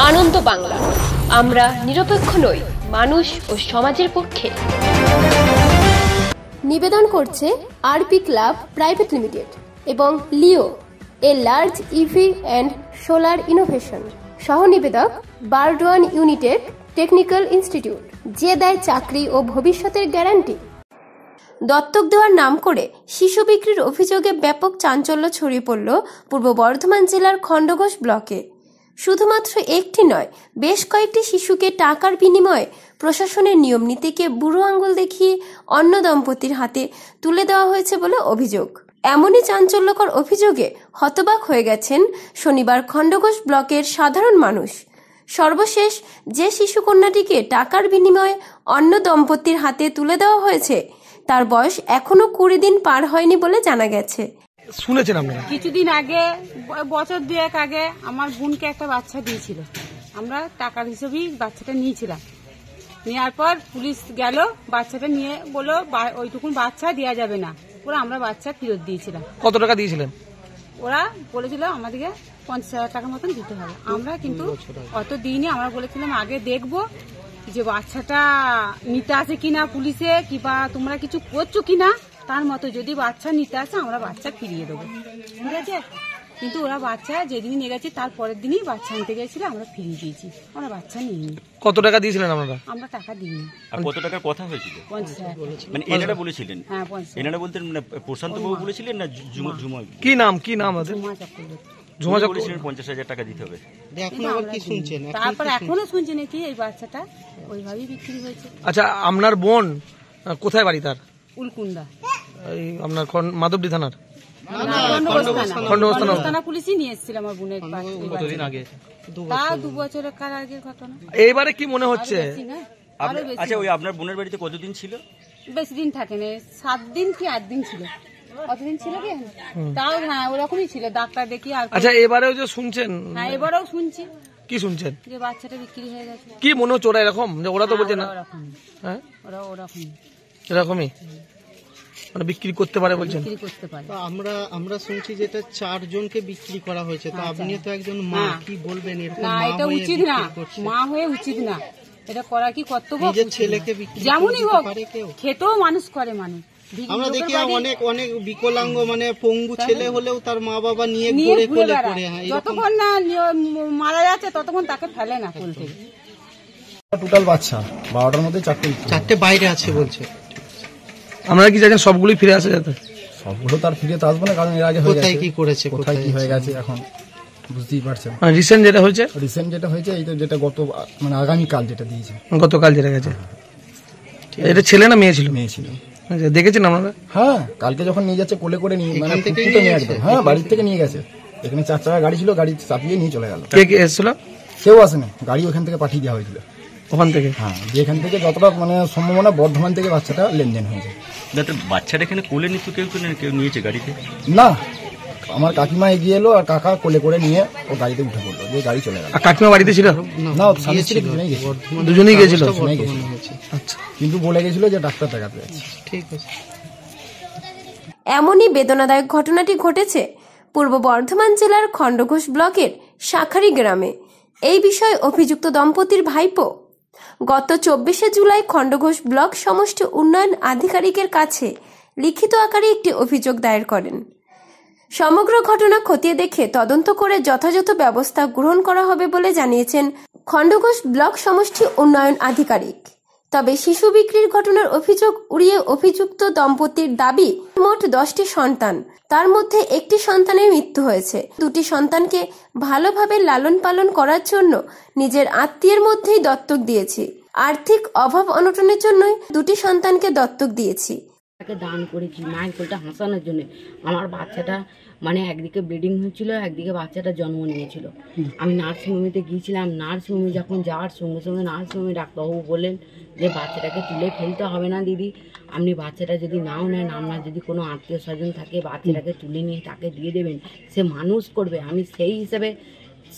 আনন্দ বাংলা, আমরা নিরপেক্ষ নই, মানুষ ও সমাজের পক্ষে। নিবেদন করছে আরপি ক্লাব প্রাইভেট লিমিটেড এবং Leo, a large EV and solar innovation. সহ নিবেদক বারডোয়ান ইউনিটেক টেকনিক্যাল ইনস্টিটিউট, যে দেয় চাকরি ও ভবিষ্যতের গ্যারান্টি। দত্তক দেওয়ার নাম করে শিশু বিক্রির অভিযোগে ব্যাপক চাঞ্চল্য ছড়িয়ে পড়ল পূর্ব বর্ধমান জেলার খণ্ডঘোষ ব্লকে। শুধুমাত্র একটি নয়, বেশ কয়েকটি শিশুকে টাকার বিনিময়ে প্রশাসনের নিয়ম নীতিকে বুড়ো আঙুল দেখিয়ে অন্য দম্পতির হাতে তুলে দেওয়া হয়েছে বলে অভিযোগ। এমনই চাঞ্চল্যকর অভিযোগে হতবাক হয়ে গেছেন শনিবার খণ্ডঘোষ ব্লকের সাধারণ মানুষ। সর্বশেষ যে শিশুকন্যাটিকে টাকার বিনিময়ে অন্য দম্পতির হাতে তুলে দেওয়া হয়েছে তার বয়স এখনো 20 দিন পার হয়নি বলে জানা গেছে। শুনেছেন আপনারা? কিছুদিন আগে, বছর দুয়েক আগে আমার বোনকে একটা বাচ্চা দিয়েছিল। আমরা টাকার হিসেবেই বাচ্চাটা নিয়েছিলাম। নেওয়ার পর পুলিশ গেল, বাচ্চাটা নিয়ে বললো ওইটুকুন বাচ্চা দেওয়া যাবে না। ওরা আমরা বাচ্চা ফেরত দিয়েছিলাম। কত টাকা দিয়েছিলেন? ওরা বলেছিল আমাদেরকে 50,000 টাকার মতন দিতে হবে। আমরা কিন্তু অত দিইনি। আমরা বলেছিলাম আগে দেখবো যে বাচ্চাটা নিতে আসে কিনা পুলিশে, কিংবা তোমরা কিছু করছো কিনা, তার মতো যদি বাচ্চা নিতে আসে আমরা বাচ্চা ফিরিয়ে দেবো, ঠিক আছে? কিন্তু ওরা বাচ্চা যেদিন নিয়ে গেছে তার পরের দিনই বাচ্চা আনতে গেছিল, আমরা ফিরিয়ে দিয়েছি। আমরা বাচ্চা নিইনি। কত টাকা দিয়েছিলেন আপনারা? আমরা টাকা দিইনি। আর কত টাকার কথা হয়েছিল? 50,000। মানে এনারা বলেছিলেন? হ্যাঁ, 50,000। এনারা বলতেন মানে প্রশান্ত বাবু বলেছিলেন না ঝুমা? কি নাম আছে? ঝুমা চক্রবর্তী। ঝুমা বলেছিলেন 50,000 টাকা দিতে হবে। তারপর এখনো শুনছি নাকি এই বাচ্চাটা ওইভাবেই বিক্রি হয়েছে। আচ্ছা, আপনার বোন কোথায় বাড়ি তার? উলকুন্ডা, এই আপনার মাধবডি থানার খণ্ডঘোষ থানা পুলিশই নিয়ে এসেছিল আমার বোনের। কতদিন আগে? তা 2 বছরের কার আগের ঘটনা। এইবারে কি মনে হচ্ছে? আচ্ছা, ওই আপনার বোনের বাড়িতে কতদিন ছিল? বেশি দিন থাকে না, 7 দিন কি 8 দিন ছিল। কতদিন ছিল কি? তাও হ্যাঁ ওরকমই ছিল, ডাক্তার দেখি। আর আচ্ছা, এবারেও যে শুনছেন? হ্যাঁ, এবারেও শুনছি। কি শুনছেন? যে বাচ্চাটা বিক্রি হয়ে গেছে। কি মনে হচ্ছে? ওরা এরকম, যে ওরা তো বলছে না? হ্যাঁ, ওরকমই এরকমই মানে বিক্রি করতে পারে বলছেন? বিক্রি করতে পারে। আমরা শুনছি যে এটা 4 জনকে বিক্রি করা হয়েছে। তো আপনি তো একজন মা, কি বলবেন? এরকম না, এটা উচিত না, মা হয়ে উচিত না এটা করা। কি কর্তব্য? নিজের ছেলেকে বিক্রি যেমনই হোক, পারে কেউ? খেতেও মানুষ করে মানুষ। আমরা দেখি অনেক বিকলাঙ্গ মানে পঙ্গু ছেলে হলেও তার মা বাবা নিয়ে ঘুরে করে। যতক্ষণ না মারা যাচ্ছে ততক্ষণ তাকে ফেলে না কোল থেকে। টোটাল বাচ্চা 12টার মধ্যে 4টে বাইরে আছে বলছে। আমরা কি চাইছেন সবগুলোই ফিরে আসে যাতে? সবগুলো তার ফিরে তো আসবে না, কারণ এর আগে হয়ে গেছে। কোথায় কি করেছে, কোথায় কি হয়ে গেছে এখন বুঝতেই পারছেন। রিসেন্ট যেটা হয়েছে এই তো যেটা গত মানে আগামীকাল যেটা দিয়েছে, গতকাল যেটা গেছে, এটা ছেলে না মেয়ে ছিল? মেয়ে ছিল। দেখেছেন আপনারা? হ্যাঁ, কালকে যখন নিয়ে যাচ্ছে কোলে করে নিয়ে, মানে ফুটফুটে নিয়ে একদম, হ্যাঁ বাড়ির থেকে নিয়ে গেছে। এখানে 4 চাকা গাড়ি ছিল, গাড়ি চাপিয়ে নিয়ে চলে গেল। কে কে এসেছিল? কেউ আসেনি, গাড়ি ওখান থেকে পাঠিয়ে দেওয়া হয়েছিল। ওখান থেকে? হ্যাঁ, যেখান থেকে যতটা মানে সম্ভাবনা বর্ধমান থেকে বাচ্চাটা লেনদেন হয়েছে। বাচ্চাটা এখানে কোলে নিত কেউ নিয়েছে গাড়িতে? না, আমার কাকিমা এগিয়ে এলো আর কাকা কোলে করে নিয়ে ও গাড়িতে উঠে পড়লো, যে গাড়ি চলে গেল। কাকিমা বাড়িতে ছিল না? দুজনেই গেছিল। আচ্ছা, কিন্তু বলে গেছিল যে ডাক্তার দেখাতে যাচ্ছে। ঠিক আছে। এমনই বেদনাদায়ক ঘটনাটি ঘটেছে পূর্ব বর্ধমান জেলার খণ্ডঘোষ ব্লকের শাখারি গ্রামে। এই বিষয়ে অভিযুক্ত দম্পতির ভাইপো গত 24শে জুলাই খণ্ডঘোষ ব্লক সমষ্টি উন্নয়ন আধিকারিকের কাছে লিখিত আকারে একটি অভিযোগ দায়ের করেন। সমগ্র ঘটনা খতিয়ে দেখে তদন্ত করে যথাযথ ব্যবস্থা গ্রহণ করা হবে বলে জানিয়েছেন খণ্ডঘোষ ব্লক সমষ্টি উন্নয়ন আধিকারিক। তবে শিশু বিক্রির ঘটনার অভিযোগ উড়িয়ে অভিযুক্ত দম্পতির দাবি মোট 10টি সন্তান, তার মধ্যে একটি সন্তানের মৃত্যু হয়েছে। 2টি সন্তানকে ভালোভাবে লালন পালন করার জন্য নিজের আত্মীয়ের মধ্যেই দত্তক দিয়েছি। আর্থিক অভাব অনটনের জন্যই 2টি সন্তানকে দত্তক দিয়েছি। দান করেছি মায়ের কোলটা হাসানোর জন্য। আমার বাচ্চাটা মানে একদিকে ব্লিডিং হচ্ছিল, একদিকে বাচ্চাটা জন্ম নিয়েছিল। আমি নার্সিংহোমেতে গিয়েছিলাম। নার্সিংহোমে যখন যাওয়ার সঙ্গে সঙ্গে নার্সিংহোমে ডাক্তারবাবু বললেন যে বাচ্চাটাকে তুলে ফেলতে হবে না দিদি, আপনি বাচ্চাটা যদি নাও নেন, আপনার যদি কোনো আত্মীয় স্বজন থাকে বাচ্চাটাকে তুলে নিয়ে তাকে দিয়ে দেবেন, সে মানুষ করবে। আমি সেই হিসেবে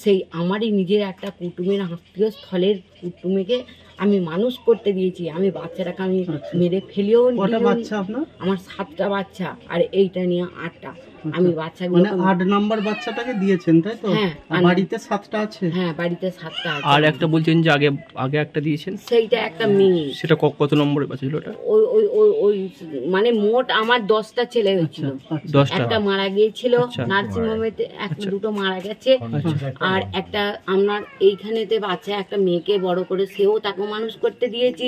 সেই আমারই নিজের একটা কুটুমের আত্মীয় স্থলের কুটুমিকে আমি মানুষ করতে দিয়েছি। আমি বাচ্চাটাকে আমি মেরে ফেলেও কটা বাচ্চা আপনার? আমার 7টা বাচ্চা, আর এইটা নিয়ে 8টা। আমি বাচ্চাগুলো মানে 8 নাম্বার বাচ্চাটাকে দিয়েছেন তাই তো? হ্যাঁ, আর বাড়িতে 7টা আছে? হ্যাঁ, বাড়িতে 7টা আছে। আর একটা বলছেন যে আগে আগে একটা দিয়েছেন, সেইটা একটা মেয়ে। সেটা কত নম্বরের বাচ্চা ছিল ওটা? ওই ওই ওই ওই মানে মোট আমার 10টা ছেলে হয়েছিল। 10টা? একটা মারা গিয়েছিল আচ্ছা। নার্সিং হোমেতে, দুটো মারা গেছে। আর একটা আপনার এইখানেতে বাচ্চা একটা মেয়েকে বড় করে সেও তাকে মানুষ করতে দিয়েছি,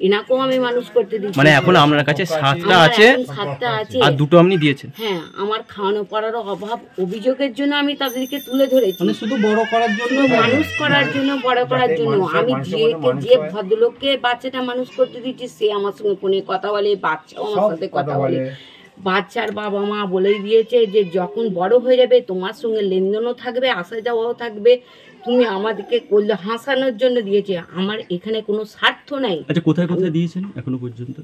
এনাকেও আমি মানুষ করতে দিয়েছি। মানে এখন আপনার কাছে 7টা আমার আছে এখন 7টা আছে। আর 2টো আপনি দিয়েছেন? হ্যাঁ, আমার খাওয়ানো পড়ারও অভাব, অভিযোগের জন্য আমি তাদেরকে তুলে ধরেছি। মানে শুধু বড় করার জন্য, মানুষ করার জন্য, বড় করার জন্য। আমি যে ভদ্রলোককে বাচ্চাটা মানুষ করতে দিচ্ছি সে আমার সঙ্গে ফোনে কথা বলে, বাচ্চাও আমার সাথে কথা বলে। বাচ্চার বাবা মা বলেই দিয়েছে যে যখন বড় হয়ে যাবে তোমার সঙ্গে লেনদেনও থাকবে, আসা যাওয়াও থাকবে, তুমি আমাদেরকে করলে হাসানোর জন্য দিয়েছে। আমার এখানে কোনো স্বার্থ নাই। আচ্ছা, কোথায় কোথায় দিয়েছেন এখনো পর্যন্ত?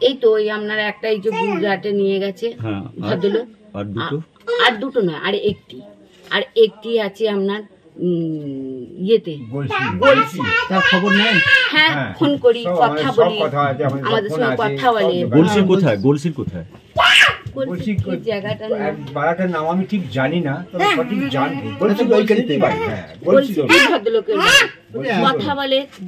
এই তো ওই আপনার একটা এই যে গুজরাটে নিয়ে গেছে হ্যাঁ, ভদ্রলোক। আর দুটো? আর দুটো নয়, আর একটি আছে আপনার ইয়েতে বলছি। তার খবর নেন? হ্যাঁ, ফোন করি, কথা বলি, আমাদের সঙ্গে কথা বলে। গোলসির কোথায়? গোলসির কোথায়? বলছি কি জায়গাটার নাম? বাড়াটার নাম আমি ঠিক জানি না, তবে সঠিক জানি। বলছি ওইখানেই বাড়ি। হ্যাঁ, বলছি কি ভদ্রলোকের বাড়ি।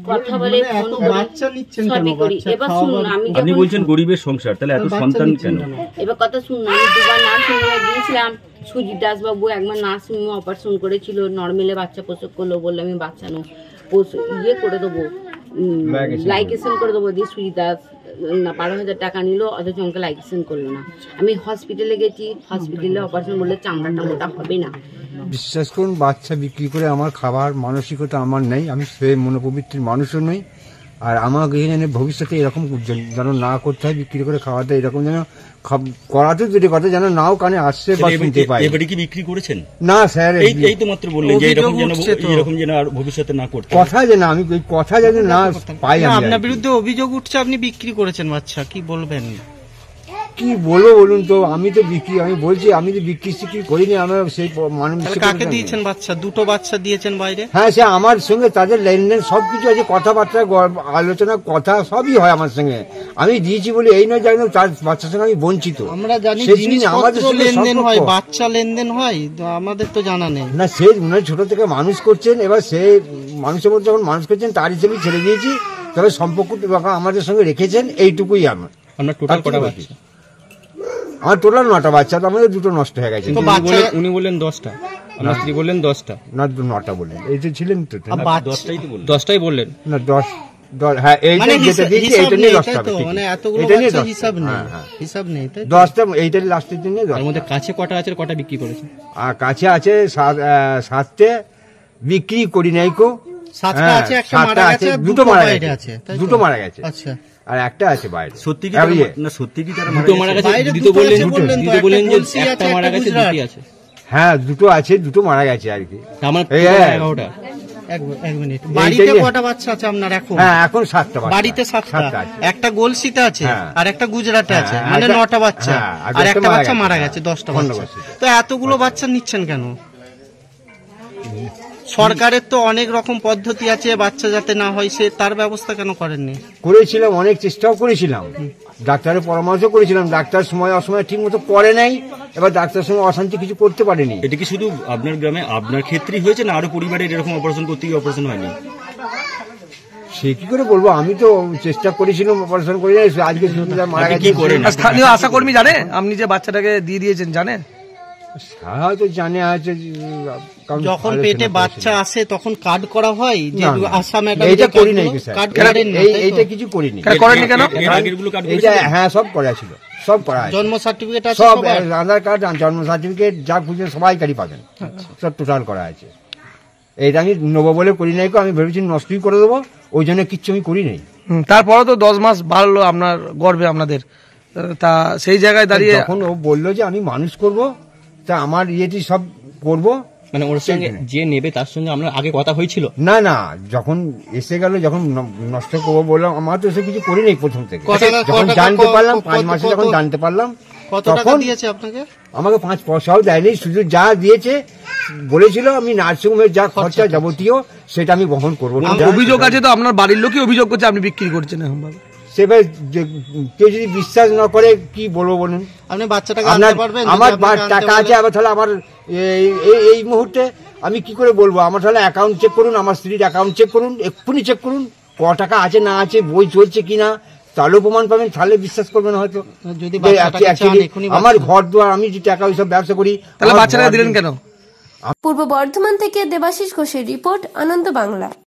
কথা বলে এত বাচ্চা নিচ্ছেন কেন? সবই করি। এবার শুনুন, আমি আপনি যখন বলছেন গরিবের সংসার, তাহলে এত সন্তান কেন? এবার কথা শুনুন, আমি দুবার নার্সিংহোমে গিয়েছিলাম। সুজিত দাসবাবু একবার নার্সিংহোমে অপারেশন করেছিল, নর্মেলে বাচ্চা প্রসব করলো, বললো আমি বাচ্চা নো ইয়ে করে দেবো, লাইকেশন করে দেবো। দিয়ে সুজিত দাস 12,000 টাকা নিল, অথচ আমাকে লাইকেশন করলো না। আমি হসপিটালে গেছি, হসপিটালে অপারেশন বললে চামড়াটা মোটা হবে না। বিশ্বাস করুন, বাচ্চা বিক্রি করে আমার খাবার মানসিকতা আমার নেই। আমি সেই মনোপবিত্রের মানুষও নই। আর আমাকে এখানে ভবিষ্যতে এরকম যেন না করতে হয়, বিক্রি করে খাওয়াতে, এরকম যেন করাতে দুটি কথা যেন নাও কানে আসছে বা শুনতে পাই। এবারে কি বিক্রি করেছেন? না স্যার, এই তো মাত্র বললেন যে এরকম যেন আর ভবিষ্যতে না করতে। কথা যে না, আমি কথা যেন না পাই। আপনার বিরুদ্ধে অভিযোগ উঠছে আপনি বিক্রি করেছেন বাচ্চা, কি বলবেন? কি বলবো বলুন তো? আমি তো বিক্রি, আমি বলছি আমি তো বিক্রি করিনি। আমরা সেই মানুষ কাকে দিয়েছেন বাচ্চা? দুটো বাচ্চা দিয়েছেন বাইরে? হ্যাঁ, সে আমার সঙ্গে তাদের লেনদেন সবকিছু আছে, কথাবার্তা আলোচনা কথা সবই হয় আমার সঙ্গে। আমি দিয়েছি বলে এই নয় যে তার বাচ্চার সঙ্গে আমি বঞ্চিত। আমরা জানি আমাদের লেনদেন হয়, বাচ্চা লেনদেন হয়, আমাদের তো জানা নেই না। সে ছোট থেকে মানুষ করছেন, এবার সে মানুষের মধ্যে যখন মানুষ করছেন তার হিসেবে ছেড়ে দিয়েছি। তবে সম্পর্ক আমাদের সঙ্গে রেখেছেন, এইটুকুই আমার। আপনার টোটাল কটা বাচ্চা? আমার টোটাল 9টা বাচ্চা, তো আমাদের 2টো নষ্ট হয়ে গেছে। উনি বললেন 10টা, আমার স্ত্রী বললেন 10টা। না, 9টা বললেন। এই যে ছিলেন তো 10টাই বললেন না, 10। হ্যাঁ, এইটা যেটা দিয়েছি এইটা নিয়ে 10টা, মানে এতগুলো বাচ্চা হিসাব নেই, হিসাব নেই। 10টা এইটার লাস্টের জন্য। তার মধ্যে কাছে কটা আছে, কটা বিক্রি করেছে? আর কাছে আছে 7টে, বিক্রি করি নাই কো। 7টা আছে, একটা মারা গেছে, দুটো মারা বাইরে গেছে, আছে, দুটো মারা গেছে। আচ্ছা, আর একটা আছে বাইরে। সত্যি কি না? সত্যি কি তারা দুটো মারা গেছে? দিদি বললেন যে একটা মারা গেছে, দুটি আছে। হ্যাঁ, দুটো আছে, দুটো মারা গেছে আর কি। আমার 11টা। এক মিনিট। বাড়িতে কটা বাচ্চা আছে আপনার এখন? হ্যাঁ, এখন 7টা। বাড়িতে 7টা, একটা গোলসিতে আছে আর একটা গুজরাটে আছে, হ্যাঁ, মানে 9টা বাচ্চা। আর একটা বাচ্চা মারা গেছে, 10টা বাচ্চা। বাচ্চা। তো এতগুলো বাচ্চা নিচ্ছেন কেন? সরকারের তো অনেক রকম পদ্ধতি আছে বাচ্চা যাতে না হয়, সে তার ব্যবস্থা কেন করেননি? করেছিলাম, অনেক চেষ্টাও করেছিলাম, ডাক্তারের পরামর্শ করেছিলাম। ডাক্তার সময় অসময় ঠিক মতো করে নাই, এবার ডাক্তার সঙ্গে অশান্তি কিছু করতে পারেনি। এটা কি শুধু আপনার গ্রামে আপনার ক্ষেত্রেই হয়েছে, না আরো পরিবারের এরকম অপারেশন করতে গিয়ে অপারেশন হয়নি? সে কি করে বলবো, আমি তো চেষ্টা করেছিলাম, অপারেশন করে আজকে মারা গেছে। স্থানীয় আশাকর্মী জানে আপনি যে বাচ্চাটাকে দিয়ে দিয়েছেন? জানে? হয়তো জানে আছে। যখন পেটে বাচ্চা আসে তখন কার্ড করা হয় যে আশা ম্যাডাম, এইটা করি নাই, এইটা কিছু করিনি। করেননি কেন? হ্যাঁ, সব করা ছিল, সব করা আছে। জন্ম সার্টিফিকেট আছে, সব আধার কার্ড, জন্ম সার্টিফিকেট যা খুঁজে সবাইকারই পাবেন, সব টোটাল করা আছে। এইটা আমি নেবো বলে করি নাই, আমি ভেবেছি নষ্টই করে দেবো, ওই জন্য কিচ্ছু আমি করি নাই। তারপরে তো 10 মাস বাড়লো আপনার গর্বে আপনাদের, তা সেই জায়গায় দাঁড়িয়ে যখন ও বললো যে আমি মানুষ করব, তা আমার ইয়েটি সব করবো। মানে ওর সঙ্গে যে নেবে তার সঙ্গে আমরা আগে কথা হয়েছিল? না না, যখন এসে গেল, যখন নষ্ট করবো বললাম, আমার তো সে কিছু করি নাই প্রথম থেকে। যখন জানতে পারলাম, 5 মাসে যখন জানতে পারলাম, কত টাকা দিয়েছে আপনাকে? আমাকে 5 পয়সাও দেয়নি, শুধু যা দিয়েছে বলেছিল আমি নার্সিংহোমের যা খরচা যাবতীয় সেটা আমি বহন করবো। অভিযোগ আছে তো, আপনার বাড়ির লোকই অভিযোগ করছে আপনি বিক্রি করছেন এখন ভাবে। সেভাবে কেউ যদি বিশ্বাস না করে কি বলবো বলুন? আপনি বাচ্চাটাকে আনতে পারবেন? আমার টাকা আছে, আবার তাহলে আমার এই মুহূর্তে আমি কি করে বলবো? আমার তাহলে অ্যাকাউন্ট চেক করুন, আমার স্ত্রীর অ্যাকাউন্ট চেক করুন, এক্ষুনি চেক করুন ক টাকা আছে না আছে, বই চলছে কিনা, তাহলেও প্রমাণ পাবেন, তাহলে বিশ্বাস করবেন হয়তো। যদি আমার ঘর দুয়ার, আমি যে টাকা ওইসব ব্যবসা করি, তাহলে বাচ্চারা দিলেন কেন? পূর্ব বর্ধমান থেকে দেবাশিস ঘোষের রিপোর্ট, আনন্দ বাংলা।